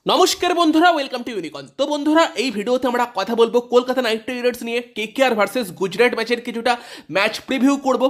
নমস্কার বন্ধুরা, welcome to ইউনিকন। তো বন্ধুরা, এই ভিডিওতে আমরা কথা বলবো কলকাতা নাইট রাইডার্স নিয়ে। কেকেআর ভার্সেস গুজরাট ম্যাচের কিছুটা ম্যাচ প্রিভিউ করব।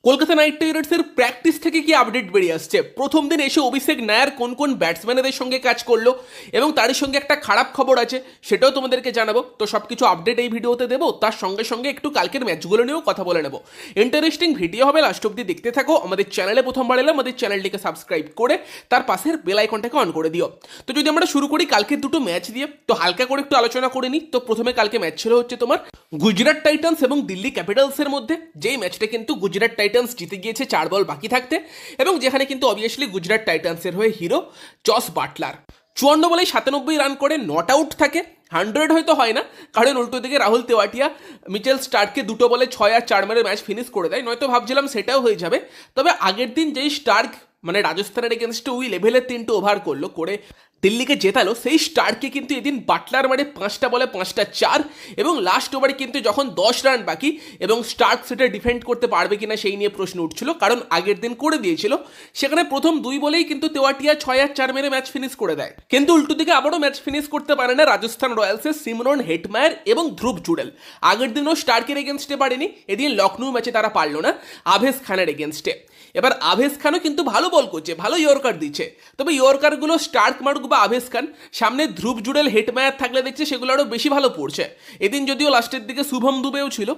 কলকাতা নাইট রাইডার্সের প্র্যাকটিস থেকে কি আপডেট বেরিয়ে আসছে, প্রথম দিন এসে অভিষেক নায়ার কোন কোন ব্যাটসম্যানদের সঙ্গে কাজ করলো এবং তার সঙ্গে একটা খারাপ খবর আছে সেটাও তোমাদেরকে জানাবো। তো সব কিছু আপডেট এই ভিডিওতে দেবো, তার সঙ্গে সঙ্গে একটু কালকের ম্যাচগুলো নিয়েও কথা বলে নেবো। ইন্টারেস্টিং ভিডিও হবে, লাস্ট অব্দি দেখতে থাকো। আমাদের চ্যানেলে প্রথমবার এলে আমাদের চ্যানেলটিকে সাবস্ক্রাইব করে তার পাশের বেল আইকনটাকে অন করে দিও। তো যদি আমরা শুরু করি কালকের দুটো ম্যাচ দিয়ে, তো হালকা করে একটু আলোচনা করে নিই। তো প্রথমে কালকে ম্যাচ ছিল হচ্ছে তোমার গুজরাট টাইটান্স এবং দিল্লি ক্যাপিটালসের মধ্যে, যেই ম্যাচটা কিন্তু গুজরাট টাইটান্স জিতে গিয়েছে 4 বল বাকি থাকতে, এবং যেখানে কিন্তু অবভিয়াসলি গুজরাট টাইটান্সের হয়ে হিরো জস বাটলার 54 বলে 97 রান করে নট আউট থাকে। 100 হয়তো হয় না, কারণ উল্টো দিকে রাহুল তেওয়াটিয়া মিচেল স্টার্ককে 2 বলে 6 আর 4 মেরে ম্যাচ ফিনিশ করে দেয়। নয়তো ভাবছিলাম সেটাও হয়ে যাবে। তবে আগের দিন যেই স্টার্ক মানে রাজস্থানের এগেনস্টে ওই লেভেলের 3টে ওভার করলো করে দিল্লিকে জেতালো, সেই স্টার্ককে কিন্তু এদিন বাটলার মারে 5টা বলে 5টা 4, এবং লাস্ট ওভারে কিন্তু যখন 10 রান বাকি এবং স্টার্ক সেটা ডিফেন্ড করতে পারবে কিনা সেই নিয়ে প্রশ্ন উঠছিল, কারণ আগের দিন করে দিয়েছিল। সেখানে প্রথম 2 বলেই কিন্তু তেওয়াটিয়া 6 আর 4 মেরে ম্যাচ ফিনিশ করে দেয়। কিন্তু উল্টো দিকে আবারও ম্যাচ ফিনিশ করতে পারে না রাজস্থান রয়্যালসের সিমরন হেটমায়ার এবং ধ্রুব জুডেল। আগের দিনও স্টার্কের এগেনস্টে পারেনি, এদিন লখনৌ ম্যাচে তারা পারলো না আভেজ খানের এগেনস্টে। এবার আভেজ খানও কিন্তু ভালো বল করছে, ভালো ইয়র্কার দিচ্ছে, তবে ইয়র্কারগুলো স্টার্ক মারুক বা আভেজ খান, সামনে ধ্রুব জুডেল হেটমায়ার থাকলে দেখছে সেগুলো আরও বেশি ভালো পড়ছে। এদিন যদিও লাস্টের দিকে শুভম দুবেও ছিল,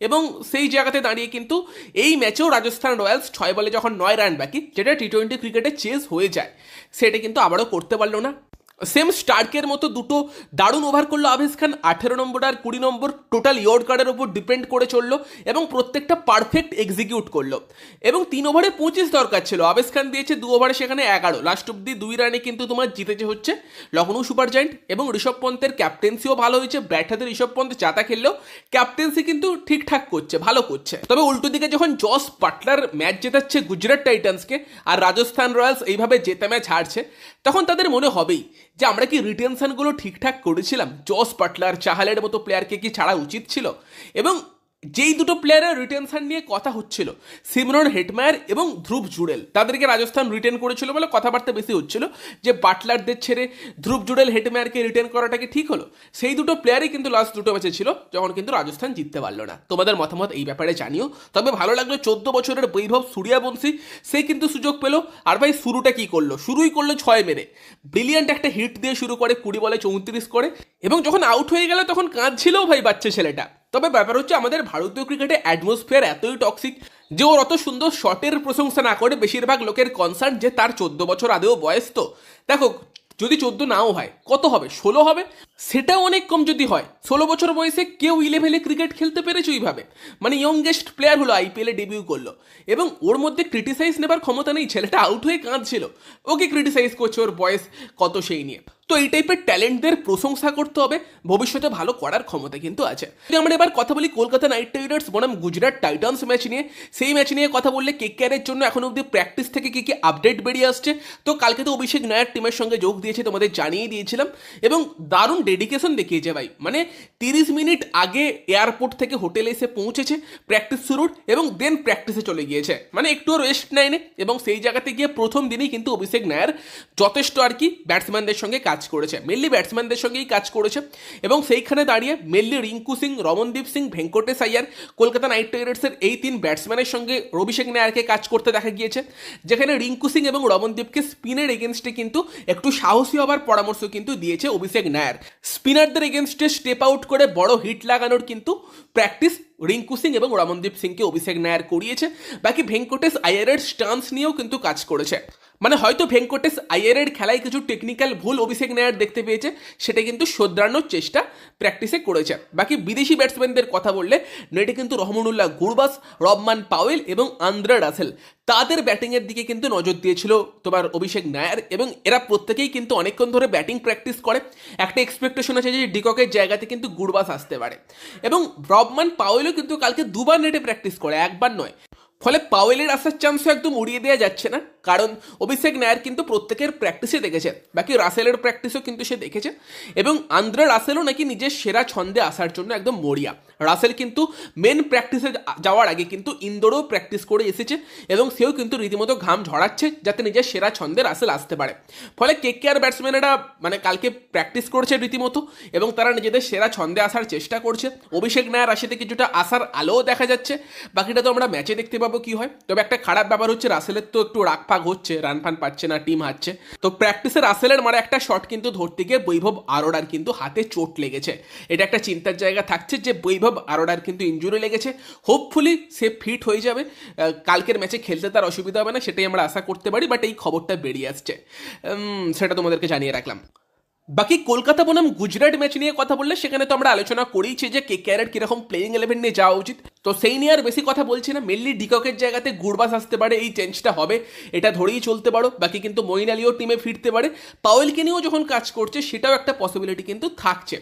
এবং সেই জায়গাতে দাঁড়িয়ে কিন্তু এই ম্যাচেও রাজস্থান রয়্যালস 6 বলে যখন 9 রান বাকি, যেটা টি-20 ক্রিকেটে চেস হয়ে যায়, সেটা কিন্তু আবারও করতে পারলো না। সেম স্টার্কের মতো দুটো দারুণ ওভার করলো আভেজ খান, 18 নম্বর আর 20 নম্বর টোটাল ইয়র্কারের ওপর ডিপেন্ড করে চললো এবং প্রত্যেকটা পারফেক্ট এক্সিকিউট করলো। এবং 3 ওভারে 25 দরকার ছিল, আভেজ খান দিয়েছে 2 ওভারে সেখানে 11। লাস্ট অব্দি 2 রানে কিন্তু তোমার জিতেছে হচ্ছে লখনৌ সুপার জায়েন্ট। এবং ঋষভ পন্থের ক্যাপ্টেন্সিও ভালো হয়েছে, ব্যাট হাতে ঋষভ পন্থ চাতা খেললেও ক্যাপ্টেন্সি কিন্তু ঠিকঠাক করছে, ভালো করছে। তবে উল্টো দিকে যখন জস বাটলার ম্যাচ জেতাচ্ছে গুজরাট টাইটান্সকে আর রাজস্থান রয়্যালস এইভাবে জেতা ম্যাচ হারছে, তখন তাদের মনে হবেই যে আমরা কি রিটেনশনগুলো ঠিকঠাক করেছিলাম, জস বাটলার চাহালের মতো প্লেয়ারকে কি ছাড়া উচিত ছিল। এবং যেই দুটো প্লেয়ারের রিটেনশন নিয়ে কথা হচ্ছিল, সিমরন হেটমায়ার এবং ধ্রুব জুডেল, তাদেরকে রাজস্থান রিটেন করেছিল বলে কথাবার্তা বেশি হচ্ছিল যে বাটলারদের ছেড়ে ধ্রুব জুডেল হেটমায়ারকে রিটেন করাটা কি ঠিক হলো। সেই দুটো প্লেয়ারই কিন্তু লাস্ট দুটো ম্যাচে ছিল যখন কিন্তু রাজস্থান জিততে পারলো না। তোমাদের মতামত এই ব্যাপারে জানিও। তবে ভালো লাগলো 14 বছরের বৈভব সূর্যবংশী, সে কিন্তু সুযোগ পেল। আর ভাই শুরুটা কি করলো, শুরুই করলো 6 মেরে, ব্রিলিয়ান্ট একটা হিট দিয়ে শুরু করে 20 বলে 34 করে, এবং যখন আউট হয়ে গেল তখন কাঁদছিলও ভাই বাচ্চা ছেলেটা। তবে ব্যাপার হচ্ছে আমাদের ভারতীয় ক্রিকেটে অ্যাটমসফিয়ার এতই টক্সিক যে ওর অত সুন্দর শটের প্রশংসা না করে বেশিরভাগ লোকের কনসার্ন যে তার 14 বছর আদেও বয়স। তো দেখো, যদি 14 নাও হয়, কত হবে, 16 হবে, সেটাও অনেক কম। যদি হয় 16 বছর বয়সে কেউ ইলেভেলে ক্রিকেট খেলতে পেরেছে ওইভাবে, মানে ইয়ংগেস্ট প্লেয়ার হলো, আইপিএলে ডেবিউ করলো, এবং ওর মধ্যে ক্রিটিসাইজ নেবার ক্ষমতা নেই। ছেলেটা আউট হয়ে কাঁদছিল, ওকে ক্রিটিসাইজ করছে ওর বয়স কত সেই নিয়ে। তো এই টাইপের ট্যালেন্টদের প্রশংসা করতে হবে, ভবিষ্যতে ভালো করার ক্ষমতা কিন্তু আছে। যদি আমরা এবার কথা বলি কলকাতা নাইট রাইডার্স বনাম গুজরাট টাইটান্স ম্যাচ নিয়ে, সেই ম্যাচ নিয়ে কথা বললে কেকেআরের জন্য এখন অব্দি প্র্যাকটিস থেকে কি কি আপডেট বেরিয়ে আসছে। তো কালকে তো অভিষেক নায়ার টিমের সঙ্গে যোগ দিয়েছে, তোমাদের জানিয়ে দিয়েছিলাম, এবং দারুণ ডেডিকেশন দেখিয়েছে ভাই। মানে 30 মিনিট আগে এয়ারপোর্ট থেকে হোটেলে এসে পৌঁছেছে প্র্যাকটিস শুরুর, এবং দেন প্র্যাকটিসে চলে গিয়েছে, মানে একটুও রেস্ট নেয়নি। এবং সেই জায়গাতে গিয়ে প্রথম দিনেই কিন্তু অভিষেক নায়ার যথেষ্ট আর কি ব্যাটসম্যানদের সঙ্গে কাজ করেছে, মেনলি ব্যাটসম্যানদের সঙ্গেই কাজ করেছে। এবং সেইখানে দাঁড়িয়ে মেনলি রিঙ্কু সিং, রমনদীপ সিং, ভেঙ্কটেশ আইয়ার, কলকাতা নাইট রাইডার্সের এই 3 ব্যাটসম্যানের সঙ্গে অভিষেক নায়ারকে কাজ করতে দেখা গিয়েছে, যেখানে রিঙ্কু সিং এবং রমনদীপকে স্পিনের এগেনস্টে কিন্তু একটু সাহসী হবার পরামর্শ কিন্তু দিয়েছে অভিষেক নায়ার। স্পিনারদের এগেনস্টে স্টেপ আউট করে বড় হিট লাগানোর কিন্তু প্র্যাকটিস রিঙ্কু সিং এবং রমনদীপ সিংকে অভিষেক নায়ার করিয়েছে। বাকি ভেঙ্কটেশ আইয়ারের স্টান্স নিয়েও কিন্তু কাজ করেছে, মানে হয়তো ভেঙ্কটেশ আইয়ারের খেলায় কিছু টেকনিক্যাল ভুল অভিষেক নায়ার দেখতে পেয়েছে, সেটা কিন্তু শোধরানোর চেষ্টা প্র্যাকটিসে করেছে। বাকি বিদেশি ব্যাটসম্যানদের কথা বললে নেটে কিন্তু রহমানুল্লাহ গুরবাস, রবমান পাওয়েল এবং আন্দ্রে রাসেল, তাদের ব্যাটিংয়ের দিকে কিন্তু নজর দিয়েছিল তোমার অভিষেক নায়ার, এবং এরা প্রত্যেকেই কিন্তু অনেকক্ষণ ধরে ব্যাটিং প্র্যাকটিস করে। একটা এক্সপেকটেশন আছে যে ডিককের জায়গাতে কিন্তু গুরবাস আসতে পারে, এবং রবমান পাওয়েলও কিন্তু কালকে 2বার নেটে প্র্যাকটিস করে, একবার নয়। ফলে পাওয়েলের আসার চান্সও একদম উড়িয়ে দেওয়া যাচ্ছে না। কারণ অভিষেক নায়ার কিন্তু প্রত্যেকের প্র্যাকটিসে দেখেছে, বাকি রাসেলের প্র্যাকটিসও কিন্তু সে দেখেছে, এবং আন্দ্রে রাসেলও নাকি নিজের সেরা ছন্দে আসার জন্য একদম মরিয়া। রাসেল কিন্তু মেন প্র্যাকটিসে যাওয়ার আগে কিন্তু ইন্দোরেও প্র্যাকটিস করে এসেছে, এবং সেও কিন্তু রীতিমতো ঘাম ঝরাচ্ছে যাতে নিজের সেরা ছন্দে রাসেল আসতে পারে। ফলে কেকেআর ব্যাটসম্যানেরা মানে কালকে প্র্যাকটিস করছে রীতিমতো, এবং তারা নিজেদের সেরা ছন্দে আসার চেষ্টা করছে। অভিষেক নায়ার রাশিতে কিছুটা আসার আলোও দেখা যাচ্ছে, বাকিটা তো আমরা ম্যাচে দেখতে পাবো কি হয়। তবে একটা খারাপ ব্যাপার হচ্ছে রাসেলের তো একটু রাগফাগ হচ্ছে, রান ফান পাচ্ছে না, টিম হারছে। তো প্র্যাকটিসে রাসেলের মারা একটা শট কিন্তু ধরতে গিয়ে বৈভব আরোরার কিন্তু হাতে চোট লেগেছে। এটা একটা চিন্তার জায়গা থাকছে যে বৈভব আরোরার কিন্তু ইনজুরি লেগেছে। হোপফুলি সে ফিট হয়ে যাবে, কালকের ম্যাচে খেলতে তার অসুবিধা হবে না, সেটাই আমরা আশা করতে পারি। বাট এই খবরটা বেরিয়ে আসছে, সেটা তোমাদেরকে জানিয়ে রাখলাম। বাকি কলকাতা বনাম গুজরাট ম্যাচ নিয়ে কথা বললে সেখানে তো আমরা আলোচনা করেইছি যে কেকেআরের কিরকম প্লেইং 11 নিয়ে যাওয়া উচিত, তো সেই নিয়ে আর বেশি কথা বলছি না। মেনলি ডিককের জায়গাতে গুরবাস আসতে পারে, এই চেঞ্জটা হবে, এটা ধরেই চলতে পারো। বাকি কিন্তু মঈন আলীও টিমে ফিরতে পারে, পাওয়েলকে নিয়েও যখন কাজ করছে সেটাও একটা পসিবিলিটি কিন্তু থাকছে।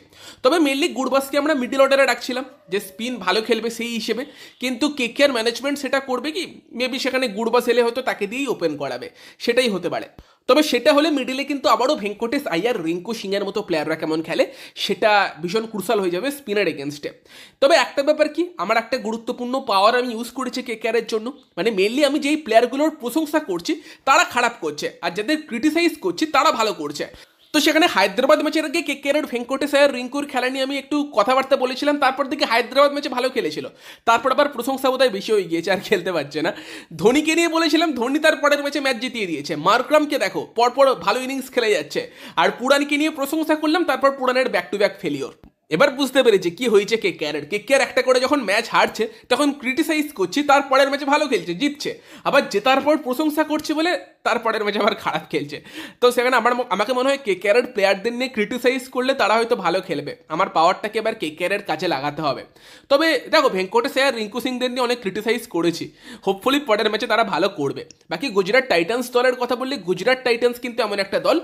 তবে মেনলি গুরবাসকে আমরা মিডল অর্ডারে রাখছিলাম যে স্পিন ভালো খেলবে সেই হিসেবে, কিন্তু কেকেআর ম্যানেজমেন্ট সেটা করবে কি, মেবি সেখানে গুরবাস এলে হয়তো তাকে দিয়েই ওপেন করাবে, সেটাই হতে পারে। তবে সেটা হলে মিডিলে কিন্তু আবারও ভেঙ্কটেশ আইয়ার, রিঙ্কু সিংয়ের মতো প্লেয়াররা কেমন খেলে সেটা ভীষণ ক্রুশাল হয়ে যাবে স্পিনার এগেনস্টে। তবে একটা ব্যাপার কি, আমার একটা গুরুত্বপূর্ণ পাওয়ার আমি ইউজ করেছি কেকেআরের জন্য, মানে মেনলি আমি যেই প্লেয়ারগুলোর প্রশংসা করছি তারা খারাপ করছে, আর যাদের ক্রিটিসাইজ করছি তারা ভালো করছে। তো সেখানে হায়দ্রাবাদ ম্যাচের আগে কেকেআরের ভেঙ্কটেশ আয়ার, রিঙ্কুর খেলা নিয়ে আমি একটু কথাবার্তা বলেছিলাম, তারপর থেকে হায়দ্রাবাদ ম্যাচে ভালো খেলেছিল, তারপর আবার প্রশংসা বোধহয় বেশি হয়ে গিয়েছে, আর খেলতে পারছে না। ধোনিকে নিয়ে বলেছিলাম, ধোনি তার পরের ম্যাচে ম্যাচ জিতিয়ে দিয়েছে। মার্করামকে দেখো পরপর ভালো ইনিংস খেলে যাচ্ছে, আর পুরানকে নিয়ে প্রশংসা করলাম, তারপর পুরানের ব্যাক টু ব্যাক ফেলিওর। এবার বুঝতে পেরেছি কি হয়েছে কেকেআর একটা করে যখন ম্যাচ হারছে তখন ক্রিটিসাইজ করছি, তারপরের ম্যাচে ভালো খেলছে, জিতছে, আবার জেতার পর প্রশংসা করছে বলে তারপরের ম্যাচে আবার খারাপ খেলছে। তো সেখানে আমাকে মনে হয় কেকেআরের প্লেয়ারদের নিয়ে ক্রিটিসাইজ করলে তারা হয়তো ভালো খেলবে, আমার পাওয়ারটাকে এবার কেকেআরের কাজে লাগাতে হবে। তবে দেখো ভেঙ্কটেশ আয়ার, রিঙ্কু সিংদের নিয়ে অনেক ক্রিটিসাইজ করেছি, হোপফুলি পরের ম্যাচে তারা ভালো করবে। বাকি গুজরাট টাইটান্স দলের কথা বললে, গুজরাট টাইটান্স কিন্তু এমন একটা দল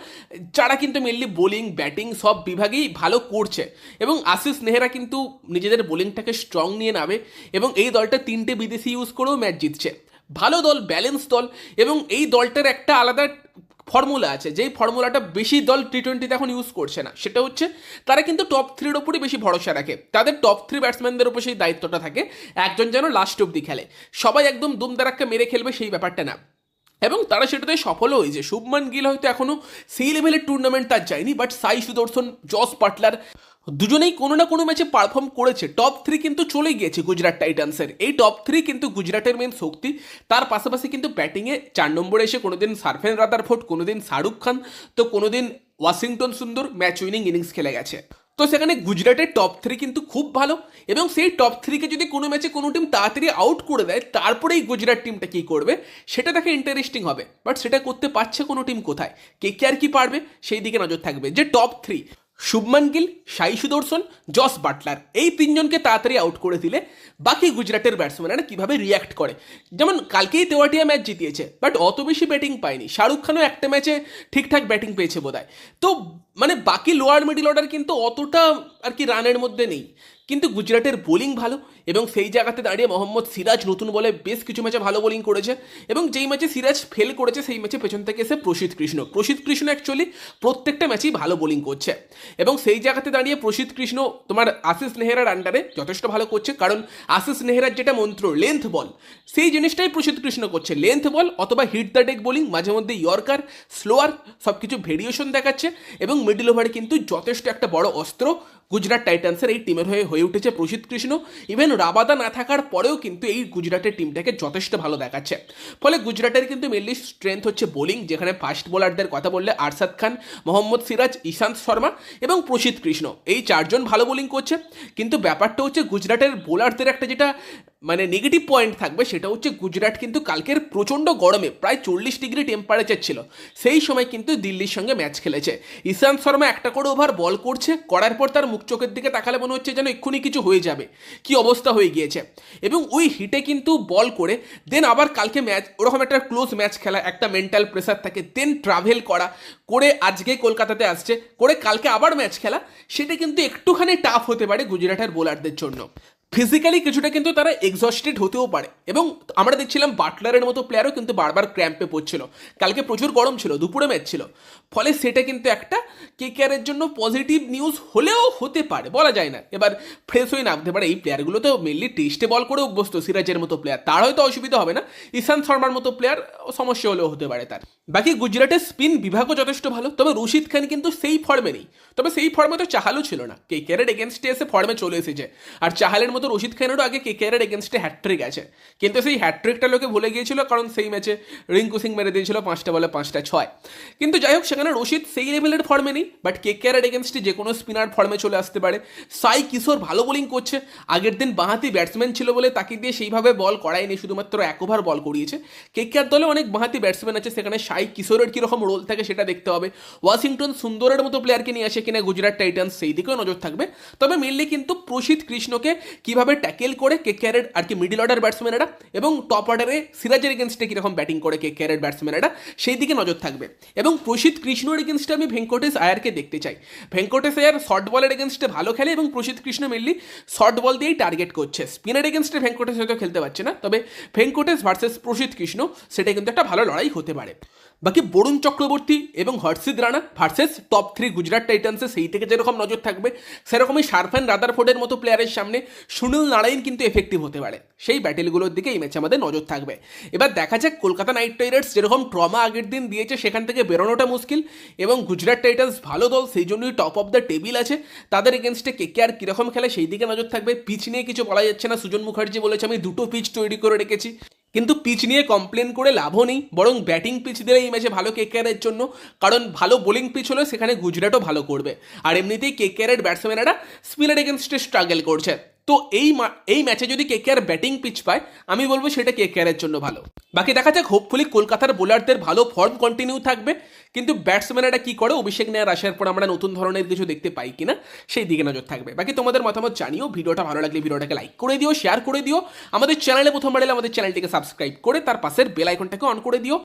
যারা কিন্তু মেনলি বোলিং ব্যাটিং সব বিভাগেই ভালো করছে, এবং আশিস নেহরা কিন্তু নিজেদের বোলিংটাকে স্ট্রং নিয়ে নামে, এবং এই দলটা 3টে বিদেশি ইউজ করেও ম্যাচ জিতছে। ভালো দল, ব্যালেন্স দল, এবং এই দলটার একটা আলাদা ফর্মুলা আছে, যেই ফর্মুলাটা বেশি দল টি20তে এখন ইউজ করছে না, সেটা হচ্ছে তারা কিন্তু টপ 3-র উপরই বেশি ভরসা রাখে, তাদের টপ 3 ব্যাটসম্যানদের উপর সেই দায়িত্বটা থাকে, একজন যেন লাস্ট অব্দি খেলে, সবাই একদম দুমদারাক্কা মেরে খেলবে সেই ব্যাপারটা না, এবং তারা সেটাতে সফলও হয়েছে। শুভমান গিল হয়তো এখনও সেই লেভেলের টুর্নামেন্ট তার যায়নি, but Sai Sudarshan, Jos Buttler দুজনেই কোনো না কোনো ম্যাচে পারফর্ম করেছে। টপ 3 কিন্তু চলে গিয়েছে গুজরাট টাইটান্সের, এই টপ 3 কিন্তু গুজরাটের মেন শক্তি। তার পাশাপাশি কিন্তু ব্যাটিংয়ে 4 নম্বরে এসে কোনোদিন সার্ফেন রাদারফোর্ড, কোনোদিন শাহরুখ খান, তো কোনোদিন ওয়াশিংটন সুন্দর ম্যাচ উইনিং ইনিংস খেলে গেছে। তো সেখানে গুজরাটের টপ 3 কিন্তু খুব ভালো, এবং সেই টপ 3কে যদি কোনো ম্যাচে কোনো টিম তাড়াতাড়ি আউট করে দেয়, তারপরেই গুজরাট টিমটা কী করবে সেটা দেখে ইন্টারেস্টিং হবে। বাট সেটা করতে পারছে কোনো টিম কোথায়, কেকেআর কি পারবে সেই দিকে নজর থাকবে। যে টপ 3 শুভমান গিল, সাই সুদর্শন, জস বাটলার, এই 3 জনকে তাড়াতাড়ি আউট করে দিলে বাকি গুজরাটের ব্যাটসম্যানরা কীভাবে রিয়াক্ট করে। যেমন কালকেই তেওয়াটিয়া ম্যাচ জিতিয়েছে, বাট অত বেশি ব্যাটিং পায়নি, শাহরুখ খানও একটা ম্যাচে ঠিকঠাক ব্যাটিং পেয়েছে বোধহয়। তো মানে বাকি লোয়ার মিডিল অর্ডার কিন্তু অতটা আর কি রানের মধ্যে নেই, কিন্তু গুজরাটের বোলিং ভালো, এবং সেই জায়গাতে দাঁড়িয়ে মোহাম্মদ সিরাজ নতুন বলে বেশ কিছু ম্যাচে ভালো বোলিং করেছে, এবং যেই ম্যাচে সিরাজ ফেল করেছে সেই ম্যাচে পেছন থেকে এসে প্রসিদ্ধ কৃষ্ণ অ্যাকচুয়ালি প্রত্যেকটা ম্যাচেই ভালো বোলিং করছে, এবং সেই জায়গাতে দাঁড়িয়ে প্রসিদ্ধ কৃষ্ণ তোমার আশিস নেহরার আন্ডারে যথেষ্ট ভালো করছে, কারণ আশিস নেহরার যেটা মন্ত্র লেন্থ বল, সেই জিনিসটাই প্রসিদ্ধ কৃষ্ণ করছে, লেন্থ বল অথবা হিট দ্য ডেক বোলিং, মাঝে মধ্যে ইয়র্কার, স্লোয়ার, সব কিছু ভেরিয়েশন দেখাচ্ছে, এবং মিডল ওভারে কিন্তু যথেষ্ট একটা বড় অস্ত্র গুজরাট টাইটান্সের এই টিমের হয়ে উঠেছে প্রসিদ্ধ কৃষ্ণ। ইভেন রাবাদা না থাকার পরেও কিন্তু এই গুজরাটের টিমটাকে যথেষ্ট ভালো দেখাচ্ছে। ফলে গুজরাটের কিন্তু মেনলি স্ট্রেংথ হচ্ছে বোলিং, যেখানে ফাস্ট বোলারদের কথা বললে আরশাদ খান, মোহাম্মদ সিরাজ, ঈশান্ত শর্মা এবং প্রসিদ্ধ কৃষ্ণ, এই 4 জন ভালো বোলিং করছে। কিন্তু ব্যাপারটা হচ্ছে গুজরাটের বোলারদের একটা যেটা মানে নেগেটিভ পয়েন্ট থাকবে, সেটা হচ্ছে গুজরাট কিন্তু কালকের প্রচণ্ড গরমে প্রায় 40 ডিগ্রি টেম্পারেচার ছিল, সেই সময় কিন্তু দিল্লির সঙ্গে ম্যাচ খেলেছে। ঈশান্ত শর্মা একটা করে ওভার বল করার পর তার মুখ চোখের দিকে তাকালে মনে হচ্ছে যেন এক্ষুনি কিছু হয়ে যাবে, কি অবস্থা হয়ে গিয়েছে, এবং ওই হিটে কিন্তু বল করে দেন আবার কালকে ম্যাচ ওরকম একটা ক্লোজ ম্যাচ খেলা, একটা মেন্টাল প্রেসার থাকে, দেন ট্রাভেল করে আজকে কলকাতাতে আসছে, করে কালকে আবার ম্যাচ খেলা, সেটা কিন্তু একটুখানি টাফ হতে পারে গুজরাটের বোলারদের জন্য। ফিজিক্যালি কিছুটা কিন্তু তারা এক্সস্টেড হতেও পারে, এবং আমরা দেখছিলাম বাটলারের মতো প্লেয়ারও কিন্তু বারবার ক্র্যাম্পে পড়ছিল। কালকে প্রচুর গরম ছিল, দুপুরে ম্যাচ ছিল, ফলে সেটা কিন্তু একটা কেকেআরের জন্য পজিটিভ নিউজ হলেও হতে পারে, বলা যায় না। এবার ফ্রেশ হয়ে নামতে পারে। এই প্লেয়ারগুলো তো মেনলি টেস্টে বল করে অভ্যস্ত, সিরাজের মতো প্লেয়ার, তার হয়তো অসুবিধা হবে না। ঈশান্ত শর্মার মতো প্লেয়ার সমস্যা হলেও হতে পারে তার। বাকি গুজরাটের স্পিন বিভাগও যথেষ্ট ভালো, তবে রশিদ খান কিন্তু সেই ফর্মে নেই। তবে সেই ফর্মে তো চাহালও ছিল না, কেকেআরের এগেনস্টে এসে ফর্মে চলে এসেছে। আর চাহালের মতো রশিদ খানেরও আগে কেকেআরের এগেনস্টে হ্যাট্রিক আছে, কিন্তু সেই হ্যাট্রিকটা লোকে ভুলে গিয়েছিল, কারণ সেই ম্যাচে রিঙ্কু সিং মেরে দিয়েছিল 5টা বলে 5টা 6। কিন্তু যাই হোক, সেখানে রশিদ সেই লেভেলের ফর্মে নেই, বাট কেকেআরের এগেনস্টে যে কোনো স্পিনার ফর্মে চলে আসতে পারে। সাই কিশোর ভালো বোলিং করছে, আগের দিন বাঁহাতি ব্যাটসম্যান ছিল বলে তাকে দিয়ে সেইভাবে বল করায়নি, শুধুমাত্র 1 ওভার বল করিয়েছে। কেকেআর দলে অনেক বাঁহাতি ব্যাটসম্যান আছে, সেখানে সাই কিশোরের কীরকম রোল থাকে সেটা দেখতে হবে। ওয়াশিংটন সুন্দরের মতো প্লেয়ারকে নিয়ে আসে কিনা গুজরাট টাইটান্স, সেই দিকেও নজর থাকবে। তবে মেনলি কিন্তু প্রসিদ্ধ কৃষ্ণকে কিভাবে ট্যাকেল করে কেকেআরের আর কি মিডল অর্ডার ব্যাটসম্যানেরা, এবং টপ অর্ডারে সিরাজের এগেনস্টে কীরকম ব্যাটিং করে কেকেআরের ব্যাটসম্যানেরা, সেই দিকে নজর থাকবে। এবং প্রসিদ্ধ কৃষ্ণর এগেনস্টে আমি ভেঙ্কটেশ আয়ারকে দেখতে চাই। ভেঙ্কটেশ আয়ার শর্ট বলের এগেনস্টে ভালো খেলে, এবং প্রসিদ্ধ কৃষ্ণ মেনলি শর্ট বল দিয়েই টার্গেট করছে। স্পিনের এগেনস্টে ভেঙ্কটেশ হয়তো খেলতে পারছে না, তবে ভেঙ্কটেশ ভার্সেস প্রসিদ্ধ কৃষ্ণ, সেটা কিন্তু একটা ভালো লড়াই হতে পারে। বাকি বরুণ চক্রবর্তী এবং হর্ষিত রানা ভার্সেস টপ 3 গুজরাট টাইটান্সে, সেই থেকে যেরকম নজর থাকবে, সেরকমই শারফান রাদারফোর্ডের মতো প্লেয়ারের সামনে সুনীল নারায়ণ কিন্তু এফেক্টিভ হতে পারে। সেই ব্যাটেলগুলোর দিকে এই ম্যাচে আমাদের নজর থাকবে। এবার দেখা যাক কলকাতা নাইট রাইডার্স যেরকম ট্রমা আগের দিন দিয়েছে, সেখান থেকে বেরোনোটা মুশকিল, এবং গুজরাট টাইটান্স ভালো দল, সেই জন্যই টপ অফ দ্য টেবিল আছে। তাদের এগেনস্টে কেকেআর কীরকম খেলে সেই দিকে নজর থাকবে। পিচ নিয়ে কিছু বলা যাচ্ছে না, সুজন মুখার্জি বলেছে আমি 2টো পিচ তৈরি করে রেখেছি, কিন্তু পিচ নিয়ে কমপ্লেন করে লাভও নেই, বরং ব্যাটিং পিচ দিলে এই ম্যাচে ভালো কেকেআরের জন্য, কারণ ভালো বোলিং পিচ হলে সেখানে গুজরাটও ভালো করবে। আর এমনিতেই কেকেআরের ব্যাটসম্যানেরা স্পিনার এগেনস্টে স্ট্রাগল করছে, তো এই ম্যাচে যদি কেকেআর ব্যাটিং পিচ পায়, আমি বলবো সেটা কেকেআরের জন্য ভালো। বাকি দেখা যাক, হোপফুলি কলকাতার বোলারদের ভালো ফর্ম কন্টিনিউ থাকবে, কিন্তু ব্যাটসম্যানেরা কি করে, অভিষেক নেয়ার আসার পর আমরা নতুন ধরনের কিছু দেখতে পাই কিনা, সেই দিকে নজর থাকবে। বাকি তোমাদের মতামত জানিও, ভিডিওটা ভালো লাগলে ভিডিওটাকে লাইক করে দিও, শেয়ার করে দিও, আমাদের চ্যানেলে প্রথমবার এলে আমাদের চ্যানেলটিকে সাবস্ক্রাইব করে তার পাশের বেল আইকনটাকে অন করে দিও।